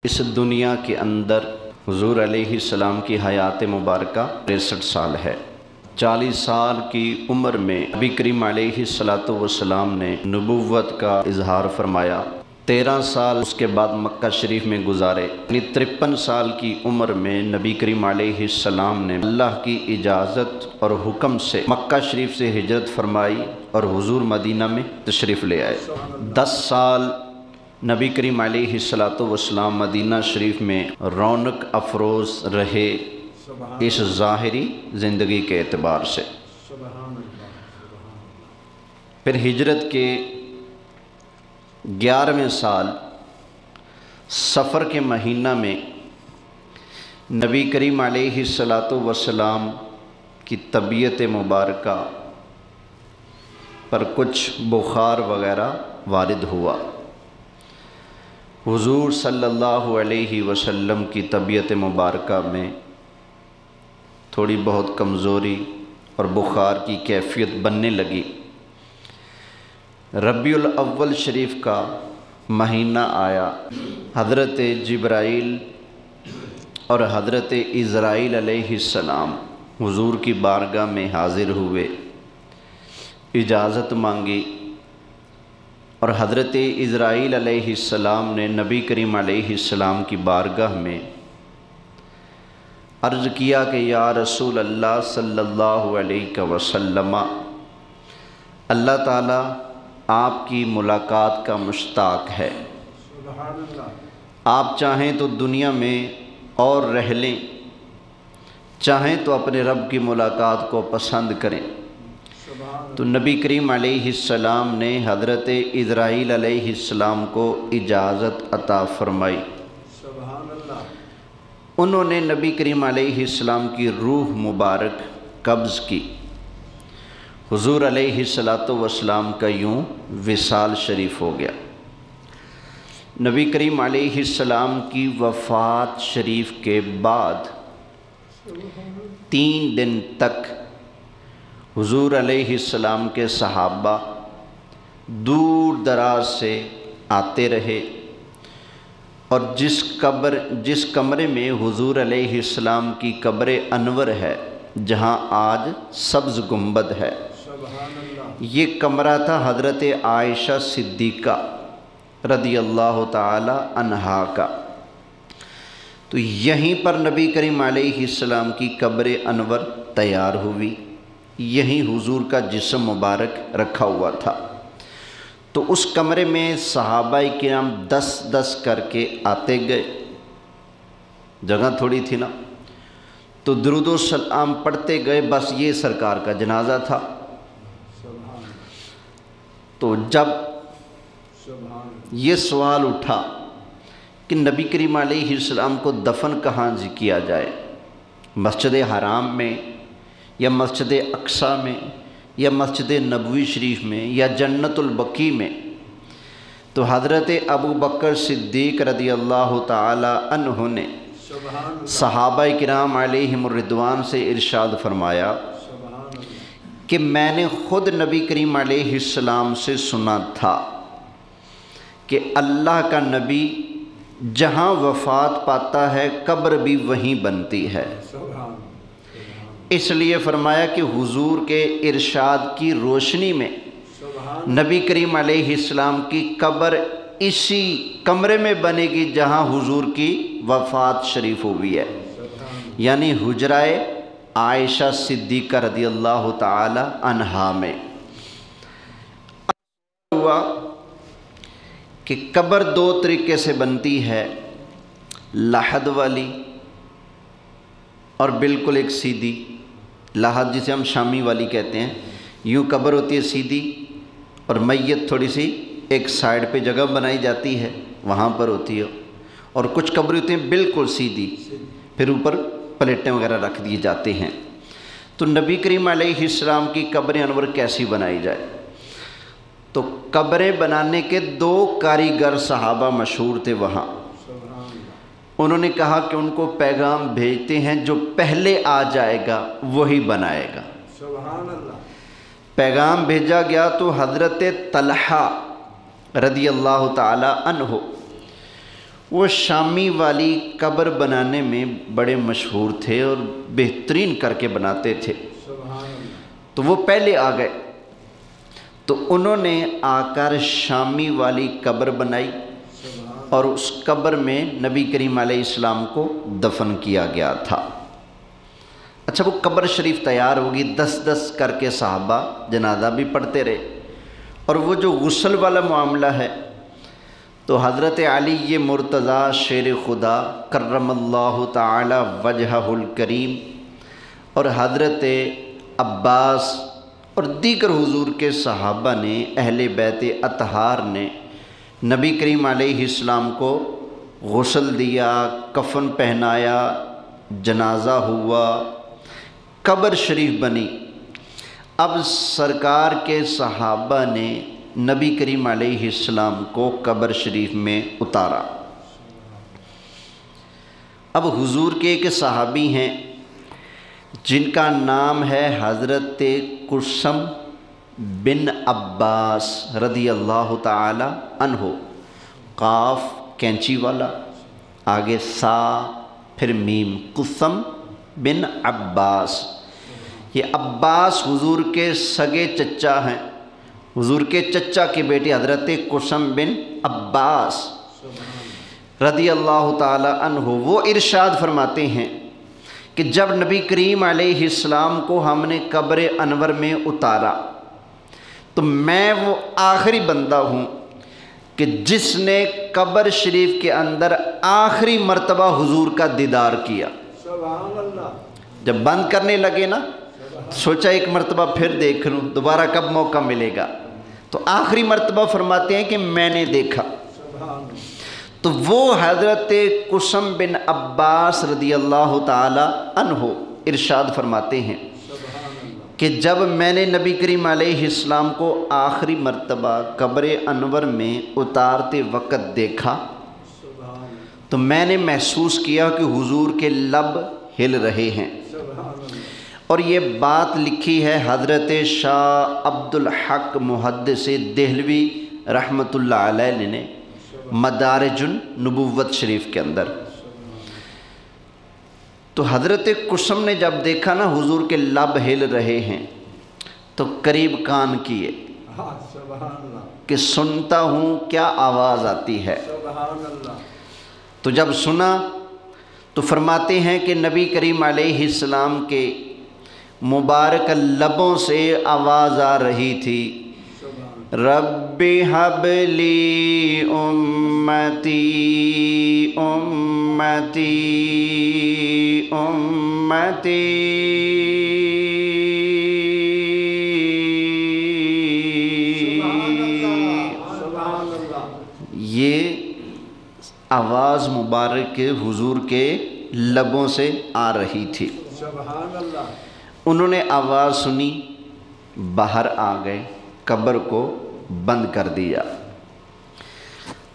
اس دنیا کے اندر حضور علیہ السلام کی حیات مبارکہ 63 سال ہے۔ 40 سال کی عمر میں نبی کریم علیہ السلام نے نبوت کا اظہار فرمایا۔ 13 سال اس کے بعد مکہ شریف میں گزارے، یعنی 53 سال کی عمر میں نبی کریم علیہ السلام نے اللہ کی اجازت اور حکم سے مکہ شریف سے ہجرت فرمائی اور حضور مدینہ میں تشریف لے آئے۔ 10 سال نبی کریم علیہ السلام مدینہ شریف میں رونق افروز رہے اس ظاہری زندگی کے اعتبار سے۔ پھر ہجرت کے 11ویں سال سفر کے مہینہ میں نبی کریم علیہ السلام کی طبیعت مبارکہ پر کچھ بخار وغیرہ وارد ہوا۔ حضور صلی اللہ علیہ وسلم کی طبیعت مبارکہ میں تھوڑی بہت کمزوری اور بخار کی کیفیت بننے لگی۔ ربیع الاول شریف کا مہینہ آیا، حضرت جبرائیل اور حضرت عزرائیل علیہ السلام حضور کی بارگاہ میں حاضر ہوئے، اجازت مانگی، اور حضرت عزرائیل علیہ السلام نے نبی کریم علیہ السلام کی بارگاہ میں عرض کیا کہ یا رسول اللہ صلی اللہ علیہ وسلم، اللہ تعالیٰ آپ کی ملاقات کا مشتاق ہے۔ آپ چاہیں تو دنیا میں اور رہ لیں، چاہیں تو اپنے رب کی ملاقات کو پسند کریں۔ تو نبی کریم علیہ السلام نے حضرت عزرائیل علیہ السلام کو اجازت عطا فرمائی۔ انہوں نے نبی کریم علیہ السلام کی روح مبارک قبض کی۔ حضور علیہ السلام کا یوں وصال شریف ہو گیا۔ نبی کریم علیہ السلام کی وفات شریف کے بعد 3 دن تک حضور علیہ السلام کے صحابہ دور دراز سے آتے رہے، اور جس کمرے میں حضور علیہ السلام کی قبر انور ہے، جہاں آج سبز گنبد ہے، یہ کمرہ تھا حضرت عائشہ صدیقہ رضی اللہ تعالی عنہا کا۔ تو یہیں پر نبی کریم علیہ السلام کی قبر انور تیار ہوئی، یہیں حضور کا جسم مبارک رکھا ہوا تھا۔ تو اس کمرے میں صحابہ کرام 10 کر کے آتے گئے، جگہ تھوڑی تھی نا، تو درود و سلام پڑھتے گئے، بس یہ سرکار کا جنازہ تھا۔ تو جب یہ سوال اٹھا کہ نبی کریم علیہ السلام کو دفن کہاں کیا جائے، مسجد حرام میں یا مسجد اقصیٰ میں یا مسجد نبوی شریف میں یا جنت البقیع میں، تو حضرت ابو بکر صدیق رضی اللہ تعالی عنہ نے صحابہ کرام علیہم الرضوان سے ارشاد فرمایا کہ میں نے خود نبی کریم علیہ السلام سے سنا تھا کہ اللہ کا نبی جہاں وفات پاتا ہے قبر بھی وہیں بنتی ہے۔ اس لیے فرمایا کہ حضور کے ارشاد کی روشنی میں نبی کریم علیہ السلام کی قبر اسی کمرے میں بنے گی جہاں حضور کی وفات شریف ہوئی ہے، یعنی حجرہ عائشہ صدیقہ رضی اللہ تعالی عنہا میں۔ ہوا کہ قبر 2 طریقے سے بنتی ہے، لحد والی اور بالکل ایک سیدھی۔ لحد جسے ہم شامی والی کہتے ہیں، یوں قبر ہوتی ہے سیدھی، اور میت تھوڑی سی ایک سائیڈ پہ جگہ بنائی جاتی ہے، وہاں پر ہوتی ہے، اور کچھ قبریں ہوتی ہیں بالکل سیدھی، پھر اوپر پلیٹیں وغیرہ رکھ دیے جاتے ہیں۔ تو نبی کریم علیہ السلام کی قبر انور کیسی بنائی جائے؟ تو قبریں بنانے کے 2 کاریگر صحابہ مشہور تھے وہاں۔ انہوں نے کہا کہ ان کو پیغام بھیجتے ہیں، جو پہلے آ جائے گا وہی بنائے گا۔ پیغام بھیجا گیا تو حضرت طلحہ رضی اللہ تعالی عنہ وہ شامی والی قبر بنانے میں بڑے مشہور تھے اور بہترین کر کے بناتے تھے۔ تو وہ پہلے آ گئے، تو انہوں نے آ کر شامی والی قبر بنائی اور اس قبر میں نبی کریم علیہ السلام کو دفن کیا گیا تھا۔ اچھا، وہ قبر شریف تیار ہوگی، 10 کر کے صحابہ جنازہ بھی پڑھتے رہے۔ اور وہ جو غسل والا معاملہ ہے تو حضرت علی مرتضیٰ شیر خدا کرم اللہ تعالی وجہہ الکریم اور حضرت عباس اور دیگر حضور کے صحابہ نے، اہل بیت اطہار نے نبی کریم علیہ السلام کو غسل دیا، کفن پہنایا، جنازہ ہوا، قبر شریف بنی۔ اب سرکار کے صحابہ نے نبی کریم علیہ السلام کو قبر شریف میں اتارا۔ اب حضور کے ایک صحابی ہیں جن کا نام ہے حضرت قسم بن عباس رضی اللہ تعالی عنہ، قاف کینچی والا، آگے سا پھر میم، قسم بن عباس۔ یہ عباس حضور کے سگے چچا ہیں، حضور کے چچا کے بیٹے حضرت قسم بن عباس رضی اللہ تعالی عنہ، وہ ارشاد فرماتے ہیں کہ جب نبی کریم علیہ السلام کو ہم نے قبر انور میں اتارا تو میں وہ آخری بندہ ہوں کہ جس نے قبر شریف کے اندر آخری مرتبہ حضور کا دیدار کیا۔ جب بند کرنے لگے نا، سوچا ایک مرتبہ پھر دیکھ لوں، دوبارہ کب موقع ملے گا، تو آخری مرتبہ فرماتے ہیں کہ میں نے دیکھا۔ تو وہ حضرت قسم بن عباس رضی اللہ تعالی عنہ ارشاد فرماتے ہیں کہ جب میں نے نبی کریم علیہ السلام کو آخری مرتبہ قبر انور میں اتارتے وقت دیکھا تو میں نے محسوس کیا کہ حضور کے لب ہل رہے ہیں۔ اور یہ بات لکھی ہے حضرت شاہ عبد الحق محدث دہلوی رحمۃ اللہ علیہ نے مدارج النبوت شریف کے اندر۔ تو حضرت قسم نے جب دیکھا نا حضور کے لب ہل رہے ہیں تو قریب کان کیے کہ سنتا ہوں کیا آواز آتی ہے۔ تو جب سنا تو فرماتے ہیں کہ نبی کریم علیہ السلام کے مبارک لبوں سے آواز آ رہی تھی، رب حب لی امتی امتی امتی، یہ آواز مبارک حضور کے لبوں سے آ رہی تھی۔ انہوں نے آواز سنی، باہر آ گئے، قبر کو بند کر دیا۔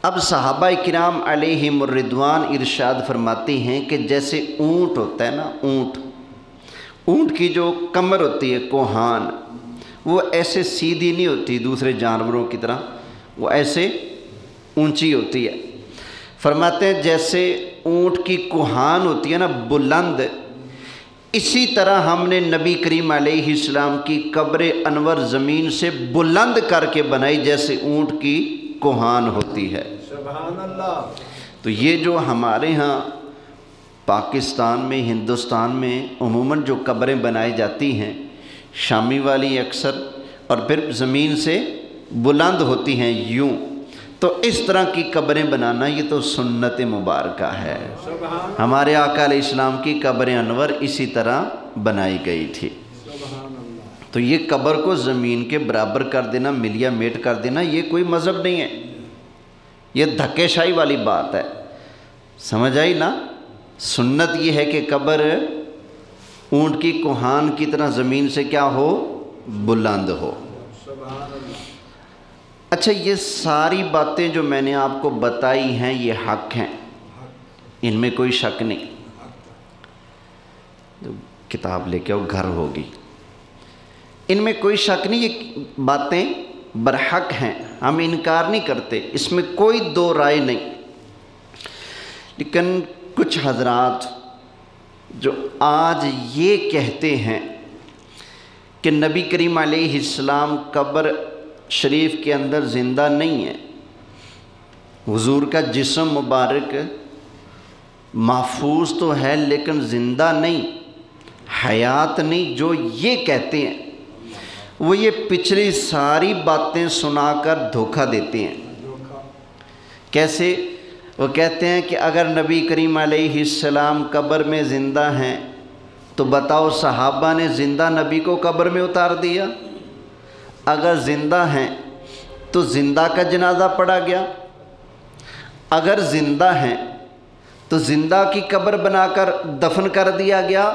اب صحابہ کرام علیہم الرضوان ارشاد فرماتے ہیں کہ جیسے اونٹ ہوتا ہے نا، اونٹ کی جو کمر ہوتی ہے کوہان، وہ ایسے سیدھی نہیں ہوتی دوسرے جانوروں کی طرح، وہ ایسے اونچی ہوتی ہے۔ فرماتے ہیں جیسے اونٹ کی کوہان ہوتی ہے نا بلند، اسی طرح ہم نے نبی کریم علیہ السلام کی قبر انور زمین سے بلند کر کے بنائی جیسے اونٹ کی کوہان ہوتی ہے۔ سبحان اللہ۔ تو یہ جو ہمارے ہاں پاکستان میں، ہندوستان میں عموماً جو قبریں بنائی جاتی ہیں، شامی والی اکثر، اور پھر زمین سے بلند ہوتی ہیں یوں، تو اس طرح کی قبریں بنانا یہ تو سنت مبارکہ ہے۔ ہمارے آقا علیہ السلام کی قبر انور اسی طرح بنائی گئی تھی۔ تو یہ قبر کو زمین کے برابر کر دینا، ملیا میٹ کر دینا، یہ کوئی مذہب نہیں ہے، یہ دھکے شاہی والی بات ہے۔ سمجھ آئی نا؟ سنت یہ ہے کہ قبر اونٹ کی کوہان کی طرح زمین سے کیا ہو، بلند ہو۔ اچھا، یہ ساری باتیں جو میں نے آپ کو بتائی ہیں یہ حق ہیں، ان میں کوئی شک نہیں۔ کتاب لے کے آؤ، گھر ہوگی، ان میں کوئی شک نہیں، یہ باتیں برحق ہیں، ہم انکار نہیں کرتے، اس میں کوئی دو رائے نہیں۔ لیکن کچھ حضرات جو آج یہ کہتے ہیں کہ نبی کریم علیہ السلام قبر شریف کے اندر زندہ نہیں ہے، حضور کا جسم مبارک محفوظ تو ہے لیکن زندہ نہیں، حیات نہیں، جو یہ کہتے ہیں وہ یہ پچھلی ساری باتیں سنا کر دھوکہ دیتے ہیں۔ کیسے؟ وہ کہتے ہیں کہ اگر نبی کریم علیہ السلام قبر میں زندہ ہیں تو بتاؤ صحابہ نے زندہ نبی کو قبر میں اتار دیا؟ اگر زندہ ہیں تو زندہ کا جنازہ پڑھا گیا، اگر زندہ ہیں تو زندہ کی قبر بنا کر دفن کر دیا گیا،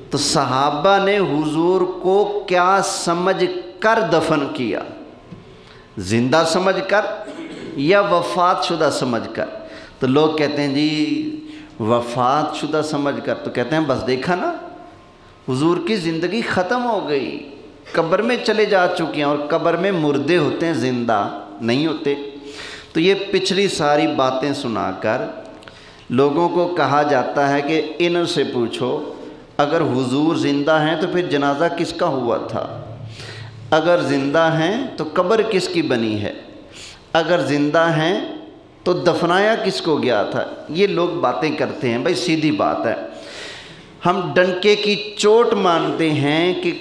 تو صحابہ نے حضور کو کیا سمجھ کر دفن کیا؟ زندہ سمجھ کر یا وفات شدہ سمجھ کر؟ تو لوگ کہتے ہیں جی وفات شدہ سمجھ کر، تو کہتے ہیں بس دیکھا نا، حضور کی زندگی ختم ہو گئی، قبر میں چلے جا چکے ہیں، اور قبر میں مردے ہوتے ہیں، زندہ نہیں ہوتے۔ تو یہ پچھلی ساری باتیں سنا کر لوگوں کو کہا جاتا ہے کہ ان سے پوچھو اگر حضور زندہ ہیں تو پھر جنازہ کس کا ہوا تھا؟ اگر زندہ ہیں تو قبر کس کی بنی ہے؟ اگر زندہ ہیں تو دفنایا کس کو گیا تھا؟ یہ لوگ باتیں کرتے ہیں۔ بھائی سیدھی بات ہے، ہم ڈنکے کی چوٹ مانتے ہیں کہ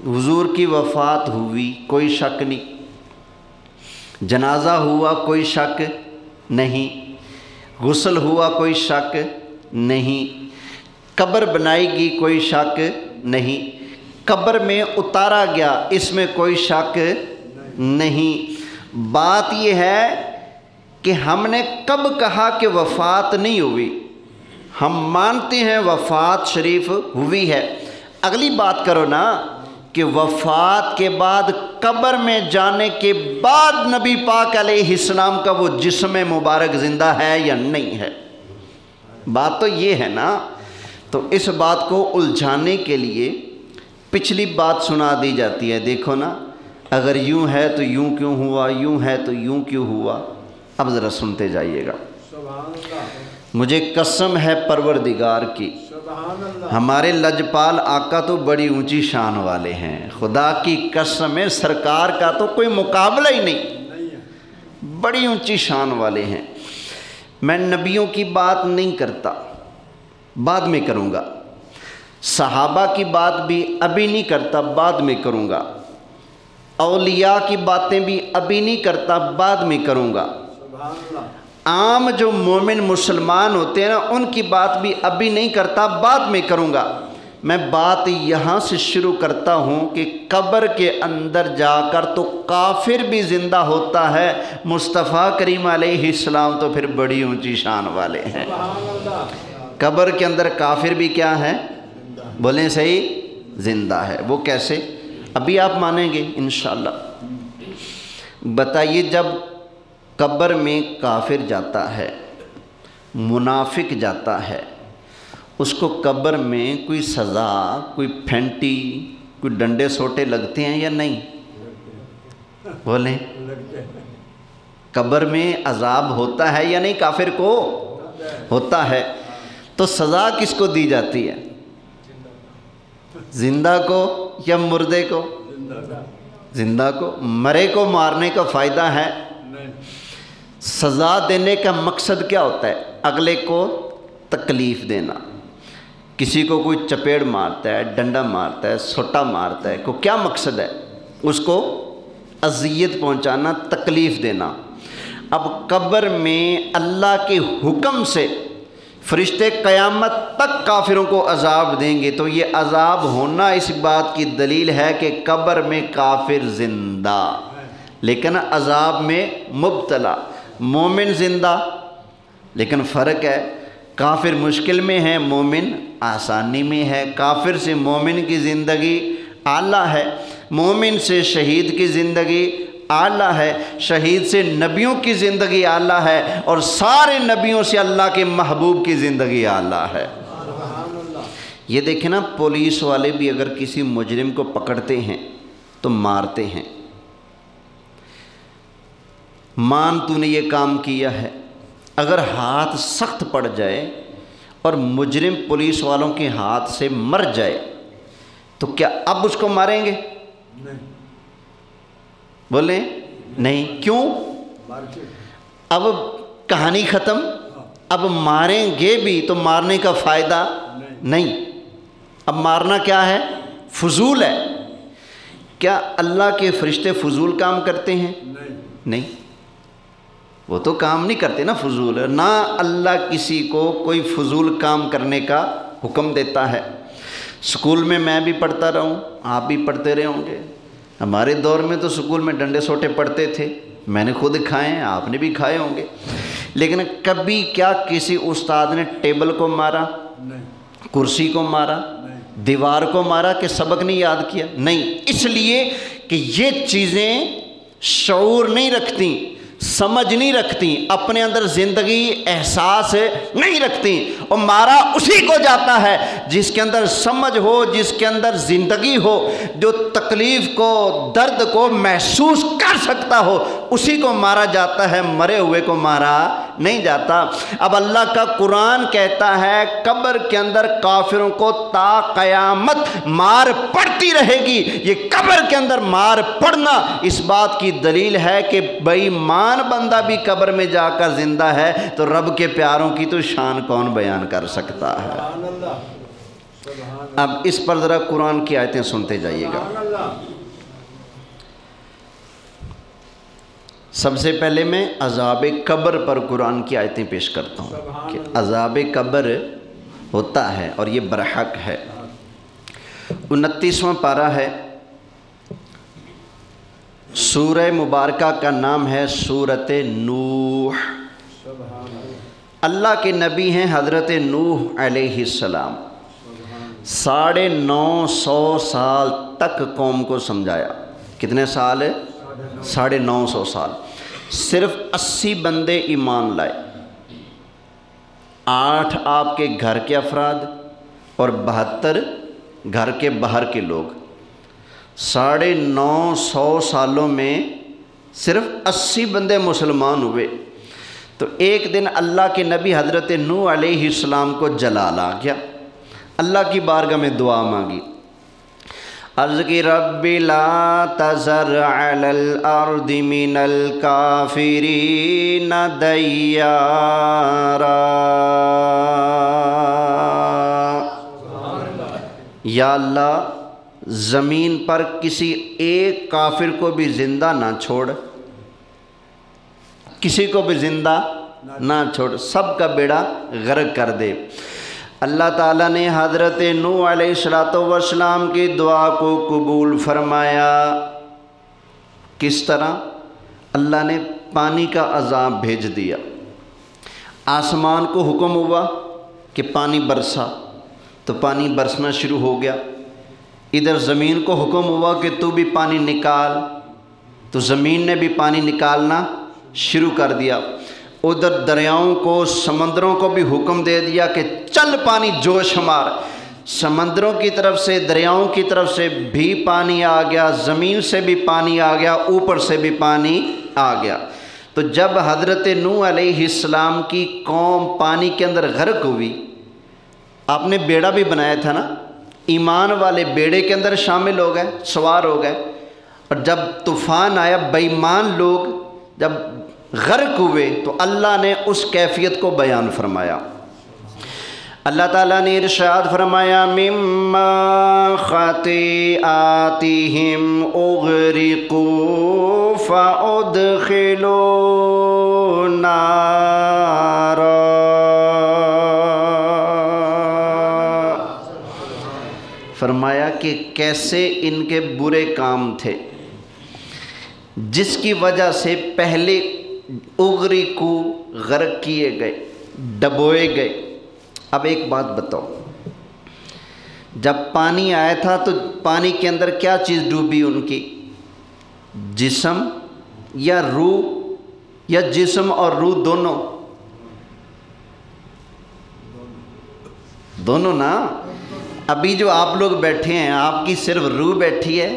حضور کی وفات ہوئی، کوئی شک نہیں، جنازہ ہوا، کوئی شک نہیں، غسل ہوا، کوئی شک نہیں، قبر بنائی گئی، کوئی شک نہیں، قبر میں اتارا گیا، اس میں کوئی شک نہیں۔ بات یہ ہے کہ ہم نے کب کہا کہ وفات نہیں ہوئی؟ ہم مانتے ہیں وفات شریف ہوئی ہے۔ اگلی بات کرو نا کہ وفات کے بعد قبر میں جانے کے بعد نبی پاک علیہ السلام کا وہ جسم مبارک زندہ ہے یا نہیں ہے؟ بات تو یہ ہے نا۔ تو اس بات کو الجھانے کے لیے پچھلی بات سنا دی جاتی ہے، دیکھو نا اگر یوں ہے تو یوں کیوں ہوا، یوں ہے تو یوں کیوں ہوا۔ اب ذرا سنتے جائیے گا۔ مجھے قسم ہے پروردگار کی، ہمارے لجپال آقا تو بڑی اونچی شان والے ہیں، خدا کی قسم ہے سرکار کا تو کوئی مقابلہ ہی نہیں، بڑی اونچی شان والے ہیں۔ میں نبیوں کی بات نہیں کرتا، بعد میں کروں گا، صحابہ کی بات بھی ابھی نہیں کرتا، بعد میں کروں گا، اولیاء کی باتیں بھی ابھی نہیں کرتا، بعد میں کروں گا، عام جو مومن مسلمان ہوتے ہیں نا ان کی بات بھی ابھی نہیں کرتا، بعد میں کروں گا۔ میں بات یہاں سے شروع کرتا ہوں کہ قبر کے اندر جا کر تو کافر بھی زندہ ہوتا ہے، مصطفیٰ کریم علیہ السلام تو پھر بڑی اونچی شان والے ہیں۔ قبر کے اندر کافر بھی کیا ہے؟ بولیں صحیح، زندہ ہے۔ وہ کیسے؟ ابھی آپ مانیں گے انشاءاللہ۔ بتائیے جب قبر میں کافر جاتا ہے، منافق جاتا ہے، اس کو قبر میں کوئی سزا، کوئی پھینٹی، کوئی ڈنڈے سوٹے لگتے ہیں یا نہیں؟ بولیں، قبر میں عذاب ہوتا ہے یا نہیں؟ کافر کو ہوتا ہے۔ تو سزا کس کو دی جاتی ہے؟ زندہ کو یا مردے کو؟ زندہ کو۔ مرے کو مارنے کا فائدہ ہے؟ سزا دینے کا مقصد کیا ہوتا ہے؟ اگلے کو تکلیف دینا۔ کسی کو کوئی چپیڑ مارتا ہے، ڈنڈا مارتا ہے، سوٹا مارتا ہے، کو کیا مقصد ہے؟ اس کو اذیت پہنچانا، تکلیف دینا۔ اب قبر میں اللہ کے حکم سے فرشتے قیامت تک کافروں کو عذاب دیں گے، تو یہ عذاب ہونا اس بات کی دلیل ہے کہ قبر میں کافر زندہ لیکن عذاب میں مبتلا، مومن زندہ لیکن فرق ہے، کافر مشکل میں ہے، مومن آسانی میں ہے۔ کافر سے مومن کی زندگی اعلیٰ ہے، مومن سے شہید کی زندگی اعلیٰ ہے، شہید سے نبیوں کی زندگی اعلیٰ ہے، اور سارے نبیوں سے اللہ کے محبوب کی زندگی اعلیٰ ہے۔ یہ دیکھیں نا، پولیس والے بھی اگر کسی مجرم کو پکڑتے ہیں تو مارتے ہیں، مان تو نے یہ کام کیا ہے، اگر ہاتھ سخت پڑ جائے اور مجرم پولیس والوں کے ہاتھ سے مر جائے تو کیا اب اس کو ماریں گے؟ بولیں نہیں. کیوں؟ اب کہانی ختم. اب ماریں گے بھی تو مارنے کا فائدہ نہیں. اب مارنا کیا ہے؟ فضول ہے. کیا اللہ کے فرشتے فضول کام کرتے ہیں؟ نہیں. وہ تو کام نہیں کرتے نا فضول. نہ اللہ کسی کو کوئی فضول کام کرنے کا حکم دیتا ہے. سکول میں بھی پڑھتا رہا ہوں، آپ بھی پڑھتے رہے ہوں گے. ہمارے دور میں تو سکول میں ڈنڈے سوٹے پڑھتے تھے. میں نے خود کھائے ہیں، آپ نے بھی کھائے ہوں گے. لیکن کبھی کیا کسی استاد نے ٹیبل کو مارا، کرسی کو مارا، دیوار کو مارا کہ سبق نہیں یاد کیا؟ نہیں. اس لیے کہ یہ چیزیں شعور نہیں رکھتی، سمجھ نہیں رکھتی، اپنے اندر زندگی احساس نہیں رکھتی. اور مارا اسی کو جاتا ہے جس کے اندر سمجھ ہو، جس کے اندر زندگی ہو، جو تکلیف کو، درد کو محسوس کر سکتا ہو، اسی کو مارا جاتا ہے. مرے ہوئے کو مارا نہیں جاتا. اب اللہ کا قرآن کہتا ہے قبر کے اندر کافروں کو تا قیامت مار پڑتی رہے گی. یہ قبر کے اندر مار پڑنا اس بات کی دلیل ہے کہ بے ایمان بندہ بھی قبر میں جا کر زندہ ہے تو رب کے پیاروں کی تو شان کون بیان کر سکتا ہے. اب اس پر ذرا قرآن کی آیتیں سنتے جائیے گا. سب سے پہلے میں عذاب قبر پر قرآن کی آیتیں پیش کرتا ہوں کہ عذاب قبر ہوتا ہے اور یہ برحق ہے. 29واں پارہ ہے. سورہ مبارکہ کا نام ہے سورۃ نوح. اللہ کے نبی ہیں حضرت نوح علیہ السلام. 950 سال تک قوم کو سمجھایا. کتنے سال؟ 950 سال. صرف 80 بندے ایمان لائے. 8 آپ کے گھر کے افراد اور 72 گھر کے باہر کے لوگ. 950 سالوں میں صرف 80 بندے مسلمان ہوئے. تو ایک دن اللہ کے نبی حضرت نوح علیہ السلام کو جلال آ گیا. اللہ کی بارگاہ میں دعا مانگی. عرض کی رب لا تذر علی الارض من الکافرین دیارا. یا اللہ زمین پر کسی ایک کافر کو بھی زندہ نہ چھوڑ، کسی کو بھی زندہ نہ چھوڑ، سب کا بیڑا غرق کر دے. اللہ تعالیٰ نے حضرت نوح علیہ السلام کی دعا کو قبول فرمایا. کس طرح؟ اللہ نے پانی کا عذاب بھیج دیا. آسمان کو حکم ہوا کہ پانی برسا تو پانی برسنا شروع ہو گیا. ادھر زمین کو حکم ہوا کہ تو بھی پانی نکال تو زمین نے بھی پانی نکالنا شروع کر دیا. ادھر دریاؤں کو، سمندروں کو بھی حکم دے دیا کہ چل پانی جوش مار. سمندروں کی طرف سے، دریاؤں کی طرف سے بھی پانی آ گیا، زمین سے بھی پانی آ گیا، اوپر سے بھی پانی آ گیا. تو جب حضرت نوح علیہ السلام کی قوم پانی کے اندر غرق ہوئی، آپ نے بیڑا بھی بنایا تھا نا، ایمان والے بیڑے کے اندر شامل ہو گئے، سوار ہو گئے. اور جب طوفان آیا، بے ایمان لوگ جب غرق ہوئے تو اللہ نے اس کیفیت کو بیان فرمایا. اللہ تعالیٰ نے ارشاد فرمایا مما خطیئاتہم اغرقوا فادخلوا نارا. فرمایا کہ کیسے ان کے برے کام تھے جس کی وجہ سے پہلے اغرقو غرق کیے گئے، ڈبوئے گئے. اب ایک بات بتاؤ، جب پانی آیا تھا تو پانی کے اندر کیا چیز ڈوبی ان کی؟ جسم یا روح، یا جسم اور روح دونوں؟ دونوں نا. ابھی جو آپ لوگ بیٹھے ہیں آپ کی صرف روح بیٹھی ہے،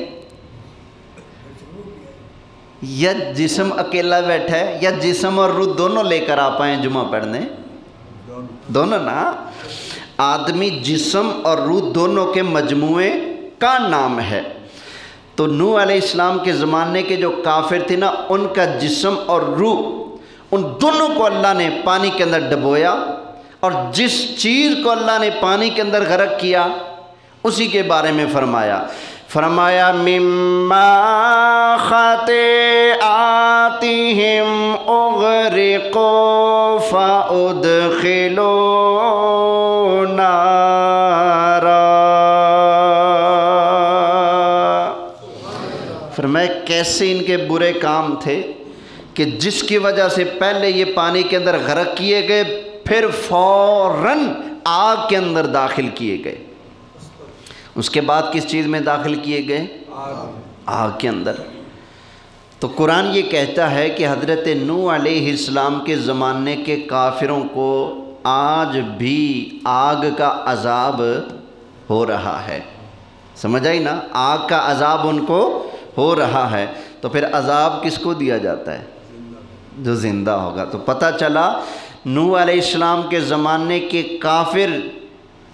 یا جسم اکیلا بیٹھا ہے یا جسم اور روح دونوں لے کر آپ آئیں جمعہ پڑھنے؟ دونوں نا. آدمی جسم اور روح دونوں کے مجموعے کا نام ہے. تو نوح علیہ السلام کے زمانے کے جو کافر تھے نا، ان کا جسم اور روح ان دونوں کو اللہ نے پانی کے اندر ڈبویا، اور جس چیز کو اللہ نے پانی کے اندر غرق کیا اسی کے بارے میں فرمایا مما خطیئاتہم اغرقوا فادخلوا نارا. فرمایا کیسے ان کے برے کام تھے کہ جس کی وجہ سے پہلے یہ پانی کے اندر غرق کیے گئے، پھر فوراً آگ کے اندر داخل کیے گئے. اس کے بعد کس چیز میں داخل کیے گئے؟ آگ کے اندر. تو قرآن یہ کہتا ہے کہ حضرت نوح علیہ السلام کے زمانے کے کافروں کو آج بھی آگ کا عذاب ہو رہا ہے. سمجھ آئی نا؟ آگ کا عذاب ان کو ہو رہا ہے. تو پھر عذاب کس کو دیا جاتا ہے؟ جو زندہ ہوگا. تو پتہ چلا نوح علیہ السلام کے زمانے کے کافر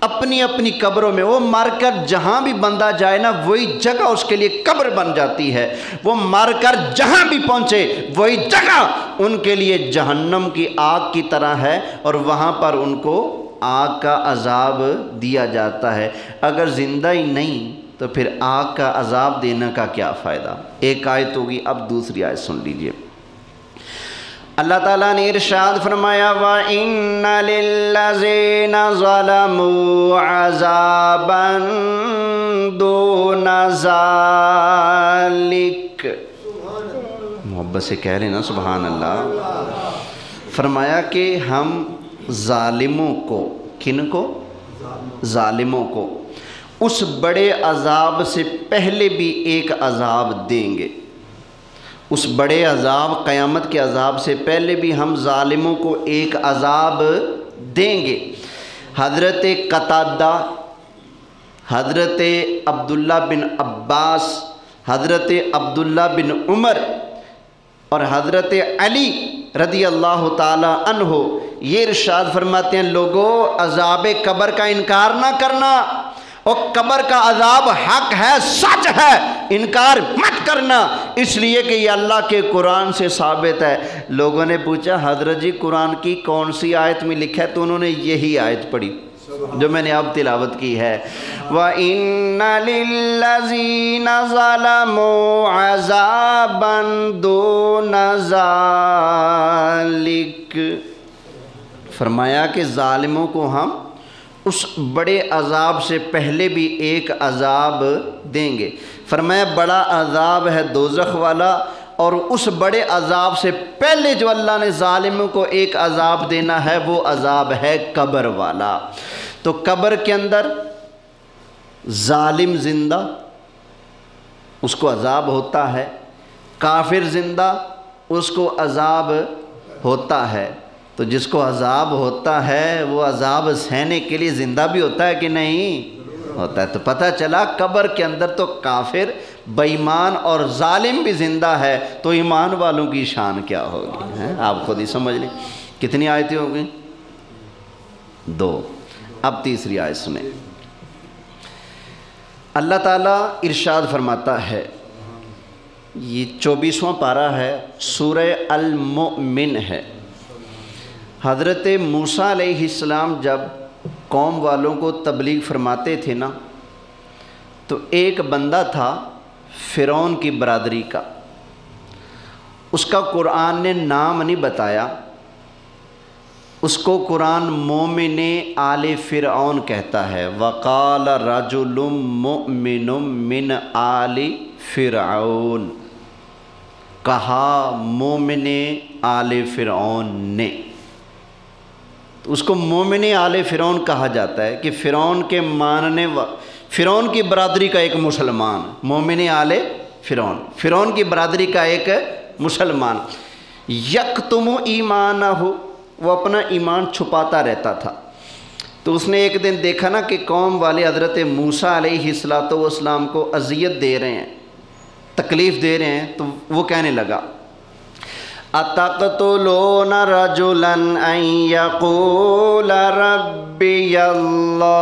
اپنی اپنی قبروں میں، وہ مر کر جہاں بھی بندہ جائے نا وہی جگہ اس کے لیے قبر بن جاتی ہے. وہ مر کر جہاں بھی پہنچے وہی جگہ ان کے لیے جہنم کی آگ کی طرح ہے، اور وہاں پر ان کو آگ کا عذاب دیا جاتا ہے. اگر زندہ ہی نہیں تو پھر آگ کا عذاب دینے کا کیا فائدہ؟ ایک آیت ہوگی. اب دوسری آیت سن لیجئے. اللہ تعالیٰ نے ارشاد فرمایا وَإِنَّ لِلَّذِينَ ظَلَمُوا عَذَابًا دُونَ ذَلِكَ. محبت سے کہہ رہے نا سبحان اللہ. فرمایا کہ ہم ظالموں کو، کن کو؟ ظالموں کو اس بڑے عذاب سے پہلے بھی ایک عذاب دیں گے. اس بڑے عذاب، قیامت کے عذاب سے پہلے بھی ہم ظالموں کو ایک عذاب دیں گے. حضرت قتادہ، حضرت عبداللہ بن عباس، حضرت عبداللہ بن عمر اور حضرت علی رضی اللہ تعالی عنہ یہ ارشاد فرماتے ہیں لوگو عذاب قبر کا انکار نہ کرنا، اور قبر کا عذاب حق ہے، سچ ہے، انکار مت کرنا، اس لیے کہ یہ اللہ کے قرآن سے ثابت ہے. لوگوں نے پوچھا حضرت جی قرآن کی کون سی آیت میں لکھا ہے؟ تو انہوں نے یہی آیت پڑھی جو میں نے اب تلاوت کی ہے. وَإِنَّ لِلَّذِينَ ظَلَمُوا عَذَابًا دُونَ ذَلِكَ. فرمایا کہ ظالموں کو ہم اس بڑے عذاب سے پہلے بھی ایک عذاب دیں گے. فرمایا بڑا عذاب ہے دوزخ والا، اور اس بڑے عذاب سے پہلے جو اللہ نے ظالموں کو ایک عذاب دینا ہے وہ عذاب ہے قبر والا. تو قبر کے اندر ظالم زندہ، اس کو عذاب ہوتا ہے، کافر زندہ، اس کو عذاب ہوتا ہے. تو جس کو عذاب ہوتا ہے وہ عذاب سہنے کے لیے زندہ بھی ہوتا ہے کہ نہیں ہوتا ہے. تو پتہ چلا قبر کے اندر تو کافر، بے ایمان اور ظالم بھی زندہ ہے، تو ایمان والوں کی شان کیا ہوگی؟ آپ خود ہی سمجھ لیں. کتنی آیتیں ہو گئیں؟ 2. اب تیسری آیت سنیں. اللہ تعالیٰ ارشاد فرماتا ہے، یہ 24واں پارہ ہے، سورہ المؤمن ہے. حضرت موسیٰ علیہ السلام جب قوم والوں کو تبلیغ فرماتے تھے نا، تو ایک بندہ تھا فرعون کی برادری کا. اس کا قرآن نے نام نہیں بتایا، اس کو قرآن مومن آل فرعون کہتا ہے. وقال رجل مؤمن من آل فرعون، کہا مومن آل فرعون نے. اس کو مومن آل فرعون کہا جاتا ہے کہ فرعون کے فرعون کی برادری کا ایک مسلمان، مومن آل فرعون، فرعون کی برادری کا ایک مسلمان. یکتم ایمانہ، وہ اپنا ایمان چھپاتا رہتا تھا. تو اس نے ایک دن دیکھا نا کہ قوم والے حضرت موسیٰ علیہ السلام کو اذیت دے رہے ہیں، تکلیف دے رہے ہیں، تو وہ کہنے لگا أَتَقْتُلُونَ رَجُلًا أَن يَقُولَ رَبِّيَ اللَّهُ،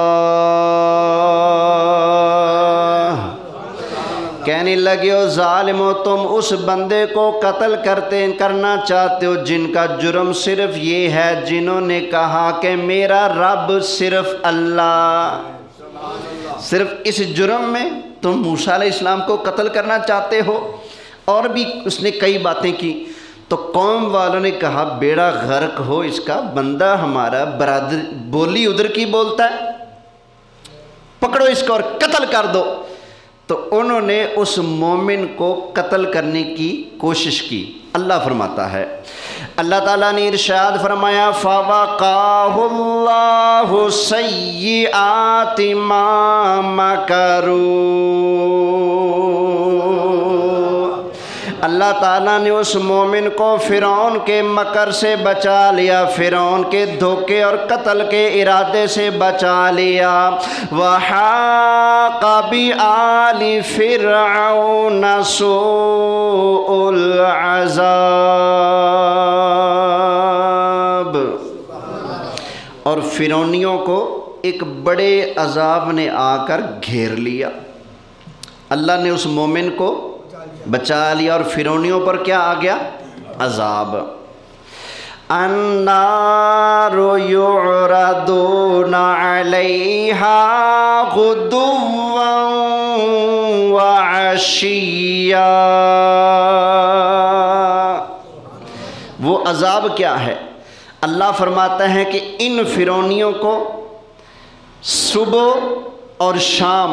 کہنے لگے او ظالمو، تم اس بندے کو قتل کرنا چاہتے ہو جن کا جرم صرف یہ ہے، جنہوں نے کہا کہ میرا رب صرف اللہ، صرف اس جرم میں تم موسیٰ علیہ السلام کو قتل کرنا چاہتے ہو؟ اور بھی اس نے کئی باتیں کی، تو قوم والوں نے کہا بیڑا غرق ہو اس کا، بندہ ہمارا برادر بولی ادھر کی بولتا ہے، پکڑو اس کو اور قتل کر دو۔ تو انہوں نے اس مومن کو قتل کرنے کی کوشش کی۔ اللہ فرماتا ہے، اللہ تعالیٰ نے ارشاد فرمایا فَوَقَاهُ اللَّهُ سَيِّئَاتِ مَا مَكَرُوا، اللہ تعالیٰ نے اس مومن کو فرعون کے مکر سے بچا لیا، فرعون کے دھوکے اور قتل کے ارادے سے بچا لیا۔ وَحَاقَ بِآلِ فِرْعَوْنَ سُوءُ الْعَذَابِ، اور فرعونیوں کو ایک بڑے عذاب نے آ کر گھیر لیا۔ اللہ نے اس مومن کو بچا لیا اور فرعونیوں پر کیا آ گیا؟ عذاب۔ النار یعرضون علیہا غدوا وعشیا، وہ عذاب کیا ہے؟ اللہ فرماتا ہے کہ ان فرعونیوں کو صبح اور شام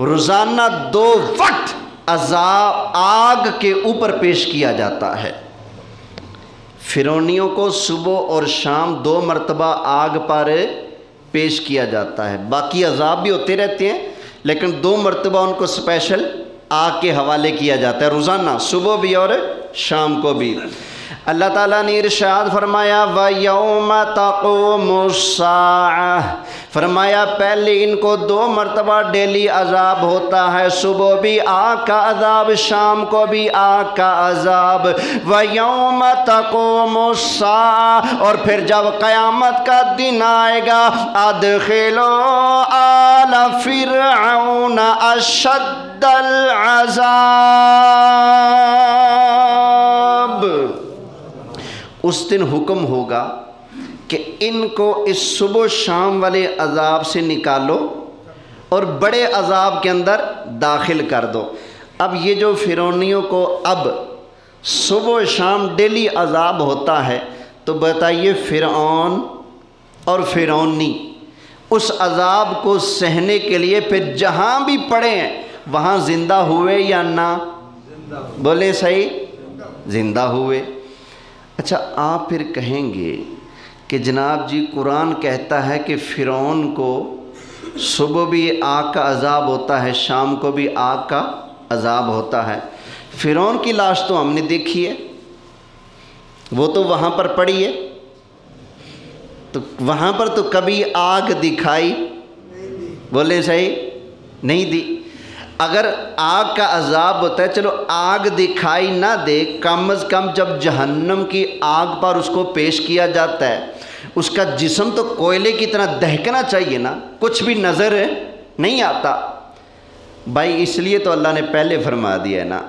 روزانہ 2 وقت عذاب آگ کے اوپر پیش کیا جاتا ہے۔ فرعونیوں کو صبح اور شام 2 مرتبہ آگ پر پیش کیا جاتا ہے، باقی عذاب بھی ہوتے رہتے ہیں لیکن 2 مرتبہ ان کو اسپیشل آگ کے حوالے کیا جاتا ہے، روزانہ صبح بھی اور شام کو بھی۔ اللہ تعالیٰ نے ارشاد فرمایا وَيَوْمَ تَقُومُ السَّاعَةُ، فرمایا پہلے ان کو 2 مرتبہ ڈیلی عذاب ہوتا ہے، صبح بھی آگ کا عذاب، شام کو بھی آگ کا عذاب۔ وَيَوْمَ تَقُومُ السَّاعَةُ، اور پھر جب قیامت کا دن آئے گا أَدْخِلُوا آلَ فِرْعَوْنَ أَشَدَّ الْعَذَابِ، اس دن حکم ہوگا کہ ان کو اس صبح شام والے عذاب سے نکالو اور بڑے عذاب کے اندر داخل کر دو۔ اب یہ جو فرعونیوں کو اب صبح شام ڈیلی عذاب ہوتا ہے، تو بتائیے فرعون اور فرعونی اس عذاب کو سہنے کے لیے پھر جہاں بھی پڑے ہیں وہاں زندہ ہوئے یا نہ؟ بولے صحیح، زندہ ہوئے۔ اچھا آپ پھر کہیں گے کہ جناب جی قرآن کہتا ہے کہ فرعون کو صبح بھی آگ کا عذاب ہوتا ہے، شام کو بھی آگ کا عذاب ہوتا ہے۔ فرعون کی لاش تو ہم نے دیکھی ہے، وہ تو وہاں پر پڑی ہے، تو وہاں پر تو کبھی آگ دکھائی، بولے صحیح، نہیں دی۔ اگر آگ کا عذاب ہوتا ہے، چلو آگ دکھائی نہ دے، کم از کم جب جہنم کی آگ پر اس کو پیش کیا جاتا ہے، اس کا جسم تو کوئلے کی طرح دہکنا چاہیے نا، کچھ بھی نظر نہیں آتا بھائی، اس لیے تو اللہ نے پہلے فرما دیا ہے نا۔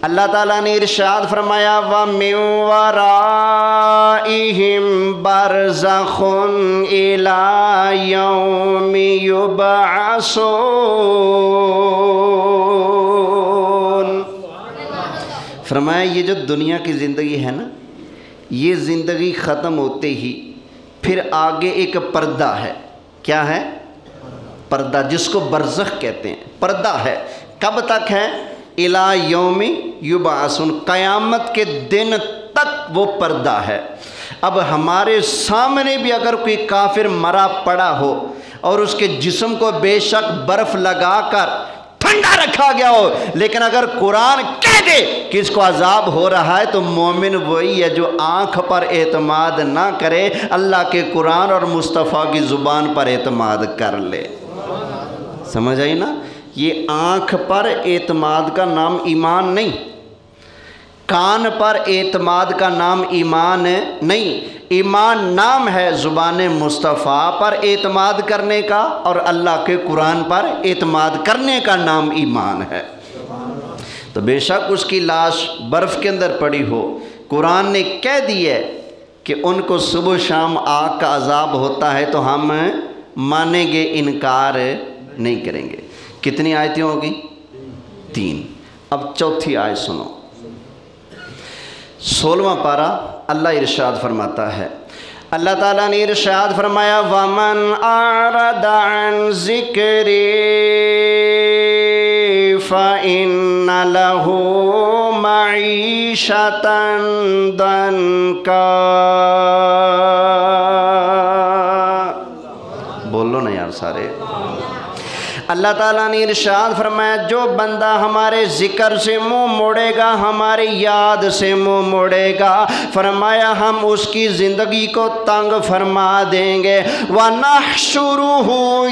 اللہ تعالیٰ نے ارشاد فرمایا وَمِن وَرَائِهِمْ بَرْزَخٌ إِلَى يَوْمِ يُبْعَثُونَ، فرمایا یہ جو دنیا کی زندگی ہے نا، یہ زندگی ختم ہوتے ہی پھر آگے ایک پردہ ہے۔ کیا ہے؟ پردہ، جس کو برزخ کہتے ہیں، پردہ ہے۔ کب تک ہے؟ اِلَى یوم یبعثون، قیامت کے دن تک وہ پردہ ہے۔ اب ہمارے سامنے بھی اگر کوئی کافر مرا پڑا ہو اور اس کے جسم کو بے شک برف لگا کر ٹھنڈا رکھا گیا ہو، لیکن اگر قرآن کہہ دے کہ اس کو عذاب ہو رہا ہے، تو مومن وہی ہے جو آنکھ پر اعتماد نہ کرے، اللہ کے قرآن اور مصطفیٰ کی زبان پر اعتماد کر لے۔ سمجھ آئی نا؟ یہ آنکھ پر اعتماد کا نام ایمان نہیں، کان پر اعتماد کا نام ایمان نہیں۔ ایمان نام ہے زبان مصطفیٰ پر اعتماد کرنے کا، اور اللہ کے قرآن پر اعتماد کرنے کا نام ایمان ہے۔ تو بے شک اس کی لاش برف کے اندر پڑی ہو، قرآن نے کہہ دیا ہے کہ ان کو صبح شام آگ کا عذاب ہوتا ہے، تو ہم مانیں گے، انکار نہیں کریں گے۔ کتنی آیتیں ہوگی؟ 3۔ اب چوتھی آیت سنو، 16واں پارہ۔ اللہ ارشاد فرماتا ہے، اللہ تعالیٰ نے ارشاد فرمایا وَمَنْ أَعْرَضَ عَنْ ذِكْرِي فَإِنَّ لَهُ مَعِيشَةً ضَنْكًا۔ بولو نا یار سارے۔ اللہ تعالیٰ نے ارشاد فرمایا جو بندہ ہمارے ذکر سے منہ موڑے گا، ہماری یاد سے منہ موڑے گا، فرمایا ہم اس کی زندگی کو تنگ فرما دیں گے۔ وَنَحْشُرُهُ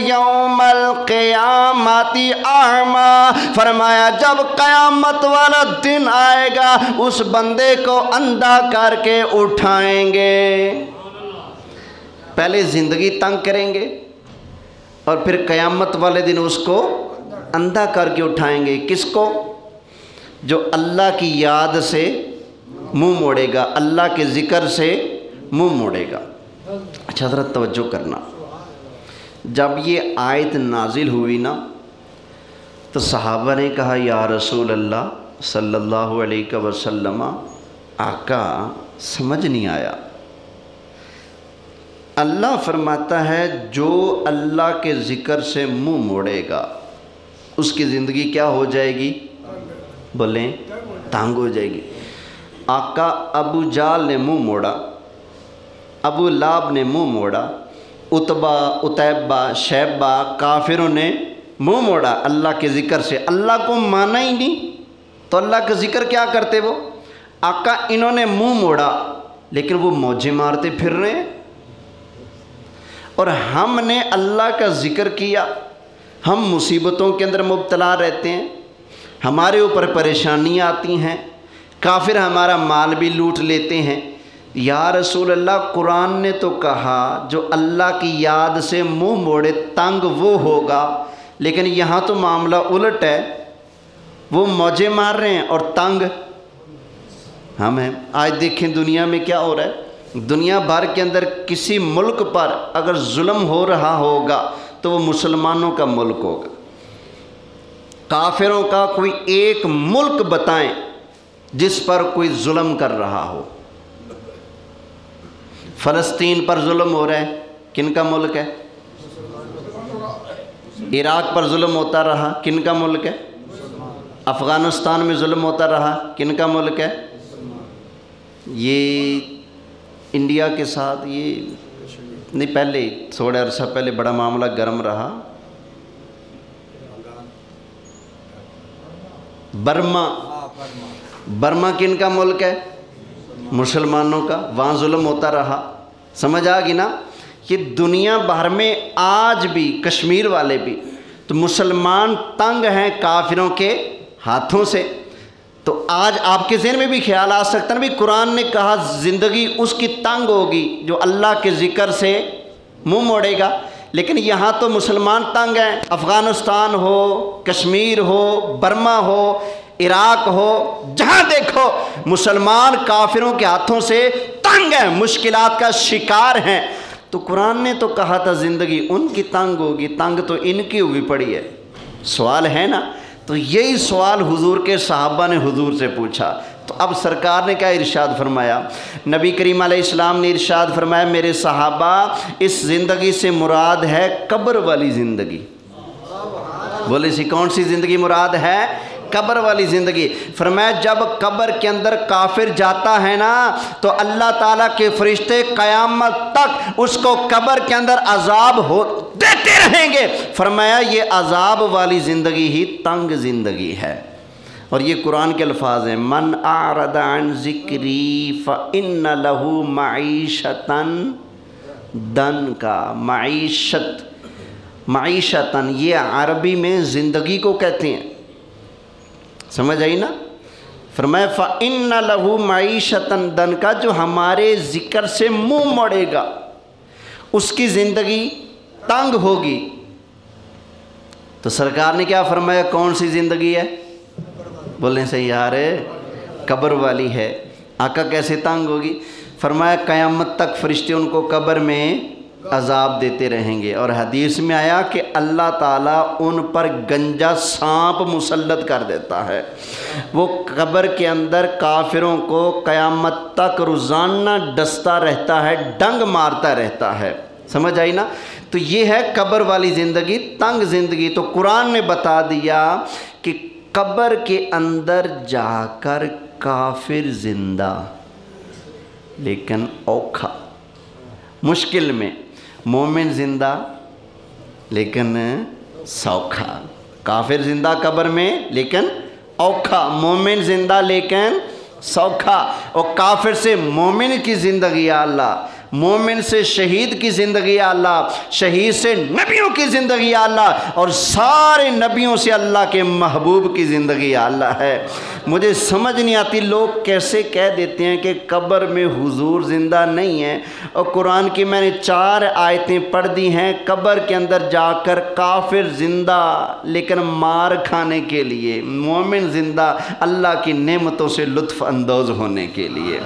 يَوْمَ الْقِيَامَةِ أَعْمَى، فرمایا جب قیامت والا دن آئے گا اس بندے کو اندھا کر کے اٹھائیں گے۔ پہلے زندگی تنگ کریں گے اور پھر قیامت والے دن اس کو اندھا کر کے اٹھائیں گے۔ کس کو؟ جو اللہ کی یاد سے منہ موڑے گا، اللہ کے ذکر سے منہ موڑے گا۔ اچھا حضرت توجہ کرنا، جب یہ آیت نازل ہوئی نا تو صحابہ نے کہا یا رسول اللہ صلی اللہ علیہ وسلم، آقا سمجھ نہیں آیا۔ اللہ فرماتا ہے جو اللہ کے ذکر سے منہ موڑے گا اس کی زندگی کیا ہو جائے گی؟ بولیں، تنگ ہو جائے گی۔ آقا ابو جال نے منہ موڑا، ابو لہب نے منہ موڑا، عتبہ، عتیبہ، شیبہ، کافروں نے منہ موڑا اللہ کے ذکر سے، اللہ کو مانا ہی نہیں، تو اللہ کا ذکر کیا کرتے وہ؟ آقا انہوں نے منہ موڑا لیکن وہ موجیں مارتے پھر رہے ہیں، اور ہم نے اللہ کا ذکر کیا، ہم مصیبتوں کے اندر مبتلا رہتے ہیں، ہمارے اوپر پریشانیاں آتی ہیں، کافر ہمارا مال بھی لوٹ لیتے ہیں۔ یا رسول اللہ قرآن نے تو کہا جو اللہ کی یاد سے منہ موڑے تنگ وہ ہوگا، لیکن یہاں تو معاملہ الٹ ہے، وہ موجیں مار رہے ہیں اور تنگ ہم ہیں۔ آج دیکھیں دنیا میں کیا ہو رہا ہے، دنیا بھر کے اندر کسی ملک پر اگر ظلم ہو رہا ہوگا تو وہ مسلمانوں کا ملک ہوگا۔ کافروں کا کوئی ایک ملک بتائیں جس پر کوئی ظلم کر رہا ہو۔ فلسطین پر ظلم ہو رہا ہے، کن کا ملک ہے؟ عراق پر ظلم ہوتا رہا، کن کا ملک ہے؟ افغانستان میں ظلم ہوتا رہا، کن کا ملک ہے؟ یہ انڈیا کے ساتھ یہ نہیں، پہلے تھوڑا عرصہ پہلے بڑا معاملہ گرم رہا، برما کن کا ملک ہے؟ مسلمانوں کا، وہاں ظلم ہوتا رہا۔ سمجھ آ گئی نا؟ یہ دنیا بھر میں آج بھی کشمیر والے بھی تو مسلمان تنگ ہیں کافروں کے ہاتھوں سے۔ تو آج آپ کے ذہن میں بھی خیال آ سکتا ہے نا بھی قرآن نے کہا زندگی اس کی تنگ ہوگی جو اللہ کے ذکر سے منہ موڑے گا، لیکن یہاں تو مسلمان تنگ ہیں، افغانستان ہو، کشمیر ہو، برما ہو، عراق ہو، جہاں دیکھو مسلمان کافروں کے ہاتھوں سے تنگ ہیں، مشکلات کا شکار ہیں۔ تو قرآن نے تو کہا تھا زندگی ان کی تنگ ہوگی، تنگ تو ان کی ہوئی پڑی ہے۔ سوال ہے نا؟ تو یہی سوال حضور کے صحابہ نے حضور سے پوچھا، تو اب سرکار نے کیا ارشاد فرمایا؟ نبی کریم علیہ السلام نے ارشاد فرمایا میرے صحابہ اس زندگی سے مراد ہے قبر والی زندگی۔ بولے سی کون سی زندگی مراد ہے؟ قبر والی زندگی۔ فرمایا جب قبر کے اندر کافر جاتا ہے نا تو اللہ تعالیٰ کے فرشتے قیامت تک اس کو قبر کے اندر عذاب دیتے رہیں گے۔ فرمایا یہ عذاب والی زندگی ہی تنگ زندگی ہے، اور یہ قرآن کے الفاظ ہیں من اعرض عن ذکری فإن له معیشۃ ضنکا۔ معیشت معیشتن یہ عربی میں زندگی کو کہتے ہیں، سمجھ آئی نا؟ فرمایا فَإِنَّ لَهُ مَعِيشَةً دن کا جو ہمارے ذکر سے منہ موڑے گا اس کی زندگی تنگ ہوگی۔ تو سرکار نے کیا فرمایا؟ کون سی زندگی ہے؟ بولیں صحیح یار، قبر والی ہے۔ آقا کیسے تنگ ہوگی؟ فرمایا قیامت تک فرشتے ان کو قبر میں عذاب دیتے رہیں گے، اور حدیث میں آیا کہ اللہ تعالیٰ ان پر گنجا سانپ مسلط کر دیتا ہے، وہ قبر کے اندر کافروں کو قیامت تک روزانہ ڈستا رہتا ہے، ڈنگ مارتا رہتا ہے۔ سمجھ آئی نا؟ تو یہ ہے قبر والی زندگی، تنگ زندگی۔ تو قرآن نے بتا دیا کہ قبر کے اندر جا کر کافر زندہ لیکن اوکھا، مشکل میں، مومن زندہ لیکن سوکھا۔ کافر زندہ قبر میں لیکن اوکھا، مومن زندہ لیکن سوکھا۔ اور کافر سے مومن کی زندگی یا اللہ، مومن سے شہید کی زندگی یا اللہ، شہید سے نبیوں کی زندگی یا اللہ، اور سارے نبیوں سے اللہ کے محبوب کی زندگی یا اللہ ہے۔ مجھے سمجھ نہیں آتی لوگ کیسے کہہ دیتے ہیں کہ قبر میں حضور زندہ نہیں ہے، اور قرآن کی میں نے 4 آیتیں پڑھ دی ہیں، قبر کے اندر جا کر کافر زندہ لیکن مار کھانے کے لیے، مومن زندہ اللہ کی نعمتوں سے لطف اندوز ہونے کے لیے۔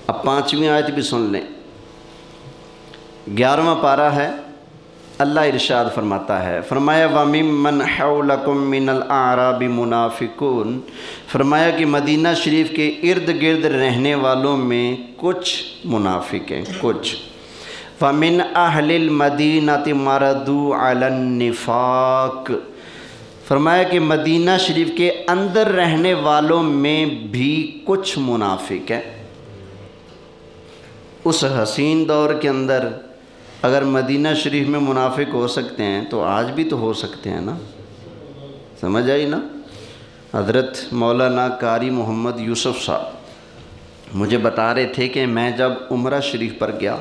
اب 5ویں آیت بھی سن لیں، 11واں پارہ ہے۔ اللہ ارشاد فرماتا ہے، فرمایا وَمِمَّنْ حَوْلَكُمْ مِنَ الْأَعْرَابِ مُنَافِقُونَ، فرمایا کہ مدینہ شریف کے ارد گرد رہنے والوں میں کچھ منافق ہیں، کچھ۔ فَمِنْ أَهْلِ الْمَدِينَةِ مَرَدُوا عَلَى النِّفَاقِ، فرمایا کہ مدینہ شریف کے اندر رہنے والوں میں بھی کچھ منافق ہیں۔ اس حسین دور کے اندر اگر مدینہ شریف میں منافق ہو سکتے ہیں تو آج بھی تو ہو سکتے ہیں نا، سمجھ آئی نا؟ حضرت مولانا قاری محمد یوسف صاحب مجھے بتا رہے تھے کہ میں جب عمرہ شریف پر گیا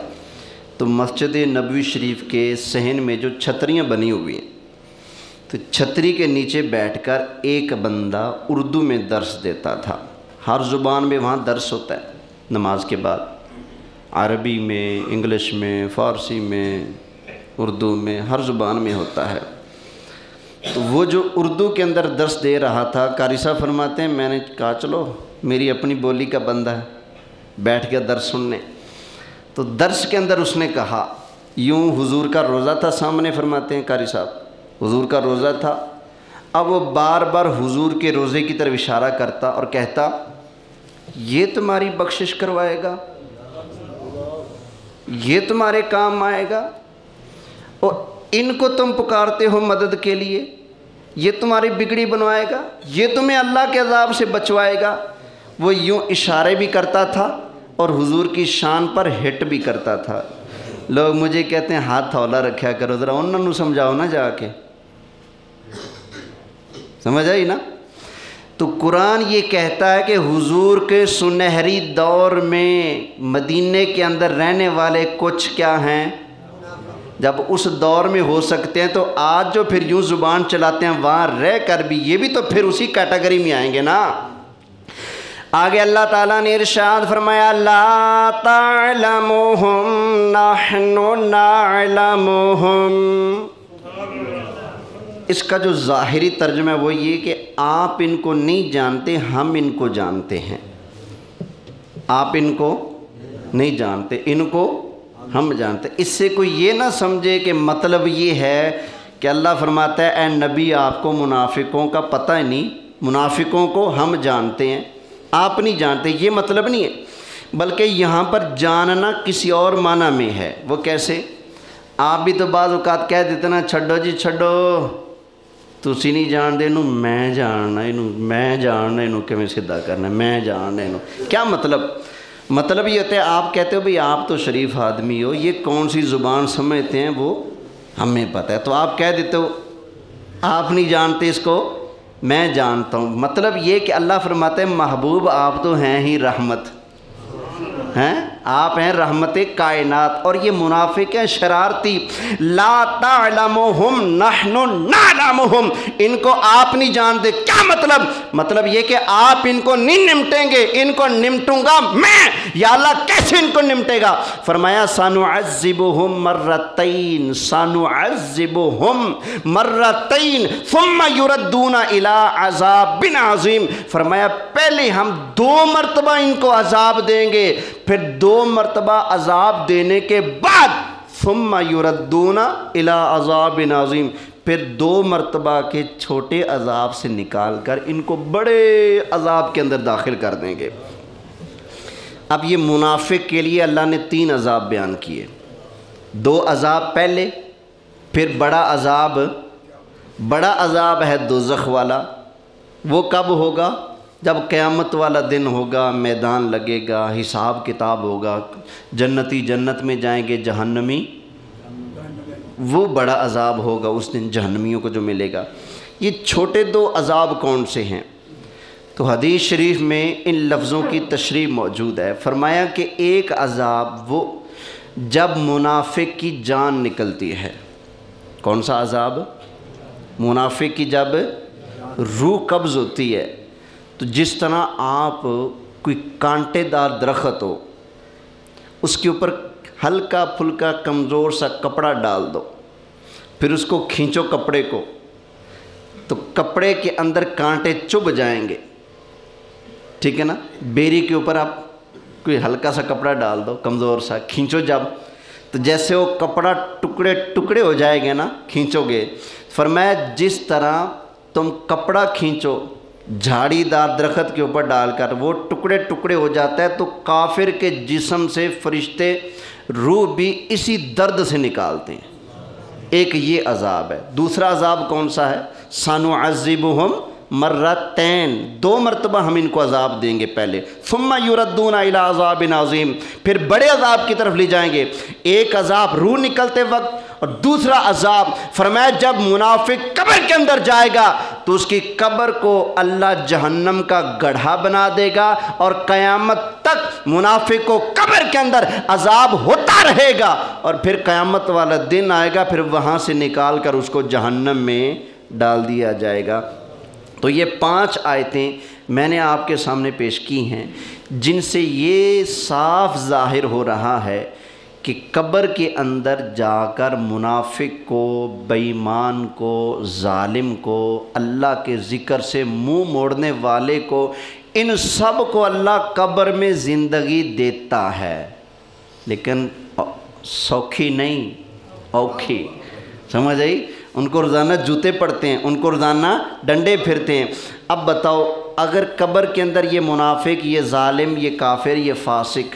تو مسجد نبوی شریف کے صحن میں جو چھتریاں بنی ہوئی ہیں، تو چھتری کے نیچے بیٹھ کر ایک بندہ اردو میں درس دیتا تھا۔ ہر زبان میں وہاں درس ہوتا ہے نماز کے بعد، عربی میں، انگلش میں، فارسی میں، اردو میں، ہر زبان میں ہوتا ہے۔ تو وہ جو اردو کے اندر درس دے رہا تھا، قاری صاحب فرماتے ہیں میں نے کہا چلو میری اپنی بولی کا بندہ ہے، بیٹھ کے درس سننے۔ تو درس کے اندر اس نے کہا، یوں حضور کا روزہ تھا سامنے، فرماتے ہیں قاری صاحب حضور کا روزہ تھا، اب وہ بار بار حضور کے روزے کی طرف اشارہ کرتا اور کہتا یہ تمہاری بخشش کروائے گا، یہ تمہارے کام آئے گا، اور ان کو تم پکارتے ہو مدد کے لیے، یہ تمہاری بگڑی بنوائے گا، یہ تمہیں اللہ کے عذاب سے بچوائے گا۔ وہ یوں اشارے بھی کرتا تھا اور حضور کی شان پر ہٹ بھی کرتا تھا۔ لوگ مجھے کہتے ہیں ہاتھ ہولا رکھیا کرو، ذرا انہوں نے سمجھاؤ نا جا کے، سمجھ آئی نا؟ تو قرآن یہ کہتا ہے کہ حضور کے سنہری دور میں مدینے کے اندر رہنے والے کچھ کیا ہیں؟ جب اس دور میں ہو سکتے ہیں تو آج جو پھر یوں زبان چلاتے ہیں وہاں رہ کر بھی یہ بھی تو پھر اسی کیٹیگری میں آئیں گے نا۔ آگے اللہ تعالیٰ نے ارشاد فرمایا لا تعلمهم نحن نعلمهم، اس کا جو ظاہری ترجمہ ہے وہ یہ کہ آپ ان کو نہیں جانتے، ہم ان کو جانتے ہیں۔ آپ ان کو نہیں جانتے، ان کو ہم جانتے۔ اس سے کوئی یہ نہ سمجھے کہ مطلب یہ ہے کہ اللہ فرماتا ہے اے نبی آپ کو منافقوں کا پتہ ہی نہیں، منافقوں کو ہم جانتے ہیں، آپ نہیں جانتے، یہ مطلب نہیں ہے۔ بلکہ یہاں پر جاننا کسی اور معنی میں ہے۔ وہ کیسے؟ آپ بھی تو بعض اوقات کہہ دیتے نا چھڈو جی چھڈو، تسی نہیں جان دے، میں جاننا، میں جاننا، کیویں سیدھا کرنا، میں جاننا۔ کیا مطلب؟ مطلب یہ ہوتا ہے آپ کہتے ہو بھئی آپ تو شریف آدمی ہو، یہ کون سی زبان سمجھتے ہیں وہ ہمیں پتہ ہے، تو آپ کہہ دیتے ہو آپ نہیں جانتے اس کو، میں جانتا ہوں۔ مطلب یہ کہ اللہ فرماتے ہیں محبوب آپ تو ہیں ہی رحمت ہیں، آپ ہیں رحمت کائنات، اور یہ منافق ہیں شرارتی، لا تعلمہم نحن نعلمہم، ان کو آپ نہیں جانتے۔ کیا مطلب یہ کہ آپ ان کو نہیں نمٹیں گے، ان کو نمٹوں گا میں۔ یا اللہ کیسے ان کو نمٹے گا؟ فرمایا سنعذبہم مرتین، سنعذبہم مرتین ثم یردون الی عذاب عظیم، فرمایا پہلے ہم 2 مرتبہ ان کو عذاب دیں گے، پھر 2 مرتبہ عذاب دینے کے بعد ثم یردون الی عذاب عظیم، پھر 2 مرتبہ کے چھوٹے عذاب سے نکال کر ان کو بڑے عذاب کے اندر داخل کر دیں گے۔ اب یہ منافق کے لیے اللہ نے 3 عذاب بیان کیے، 2 عذاب پہلے، پھر بڑا عذاب ہے دوزخ والا۔ وہ کب ہوگا؟ جب قیامت والا دن ہوگا، میدان لگے گا، حساب کتاب ہوگا، جنتی جنت میں جائیں گے، جہنمی وہ بڑا عذاب ہوگا اس دن جہنمیوں کو جو ملے گا۔ یہ چھوٹے 2 عذاب کون سے ہیں؟ تو حدیث شریف میں ان لفظوں کی تشریح موجود ہے۔ فرمایا کہ ایک عذاب وہ جب منافق کی جان نکلتی ہے۔ کون سا عذاب؟ منافق کی جب روح قبض ہوتی ہے، تو جس طرح آپ کوئی کانٹے دار درخت ہو، اس کے اوپر ہلکا پھلکا کمزور سا کپڑا ڈال دو، پھر اس کو کھینچو کپڑے کو، تو کپڑے کے اندر کانٹے چبھ جائیں گے، ٹھیک ہے نا؟ بیری کے اوپر آپ کوئی ہلکا سا کپڑا ڈال دو کمزور سا، کھینچو جب، تو جیسے وہ کپڑا ٹکڑے ٹکڑے ہو جائے گے نا، کھینچو گے۔ فرمایا جس طرح تم کپڑا کھینچو جھاڑی دار درخت کے اوپر ڈال کر، وہ ٹکڑے ٹکڑے ہو جاتا ہے، تو کافر کے جسم سے فرشتے روح بھی اسی درد سے نکالتے ہیں۔ ایک یہ عذاب ہے۔ دوسرا عذاب کون سا ہے؟ سنعذبہم مرتین، 2 مرتبہ ہم ان کو عذاب دیں گے پہلے، ثم یردون الی عذاب عظیم، پھر بڑے عذاب کی طرف لے جائیں گے۔ ایک عذاب روح نکلتے وقت، اور دوسرا عذاب فرمایا جب منافق قبر کے اندر جائے گا تو اس کی قبر کو اللہ جہنم کا گڑھا بنا دے گا، اور قیامت تک منافق کو قبر کے اندر عذاب ہوتا رہے گا، اور پھر قیامت والا دن آئے گا، پھر وہاں سے نکال کر اس کو جہنم میں ڈال دیا جائے گا۔ تو یہ 5 آیتیں میں نے آپ کے سامنے پیش کی ہیں، جن سے یہ صاف ظاہر ہو رہا ہے کہ قبر کے اندر جا کر منافق کو، بے ایمان کو، ظالم کو، اللہ کے ذکر سے منہ موڑنے والے کو، ان سب کو اللہ قبر میں زندگی دیتا ہے، لیکن سوکھی نہیں، اوکھی، سمجھ آئی؟ ان کو روزانہ جوتے پڑتے ہیں، ان کو روزانہ ڈنڈے پھرتے ہیں۔ اب بتاؤ اگر قبر کے اندر یہ منافق، یہ ظالم، یہ کافر، یہ فاسق،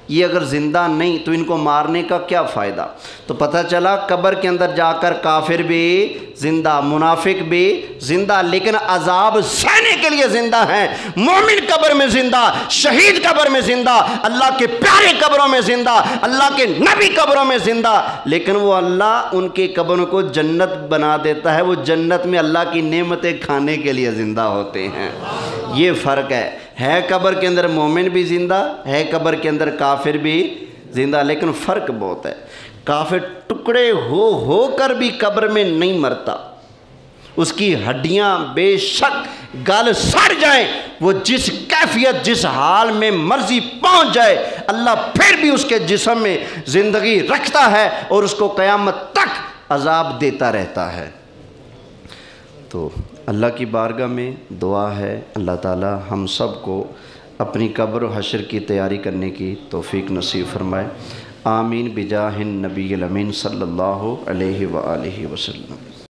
یہ اگر زندہ نہیں تو ان کو مارنے کا کیا فائدہ؟ تو پتہ چلا قبر کے اندر جا کر کافر بھی زندہ، منافق بھی زندہ، لیکن عذاب سہنے کے لیے زندہ ہیں۔ مومن قبر میں زندہ، شہید قبر میں زندہ، اللہ کے پیارے قبروں میں زندہ، اللہ کے نبی قبروں میں زندہ، لیکن وہ اللہ ان کے قبروں کو جنت بنا دیتا ہے، وہ جنت میں اللہ کی نعمتیں کھانے کے لیے زندہ ہوتے ہیں۔ یہ فرق ہے قبر کے اندر مومن بھی زندہ ہے، قبر کے اندر کافر بھی زندہ، لیکن فرق بہت ہے۔ کافر ٹکڑے ہو کر بھی قبر میں نہیں مرتا، اس کی ہڈیاں بے شک گل سڑ جائیں، وہ جس کیفیت جس حال میں مرضی پہنچ جائے، اللہ پھر بھی اس کے جسم میں زندگی رکھتا ہے اور اس کو قیامت تک عذاب دیتا رہتا ہے۔ تو اللہ کی بارگاہ میں دعا ہے اللہ تعالی ہم سب کو اپنی قبر و حشر کی تیاری کرنے کی توفیق نصیب فرمائے۔ آمین بجاہ النبی الامین صلی اللہ علیہ وآلہ وسلم۔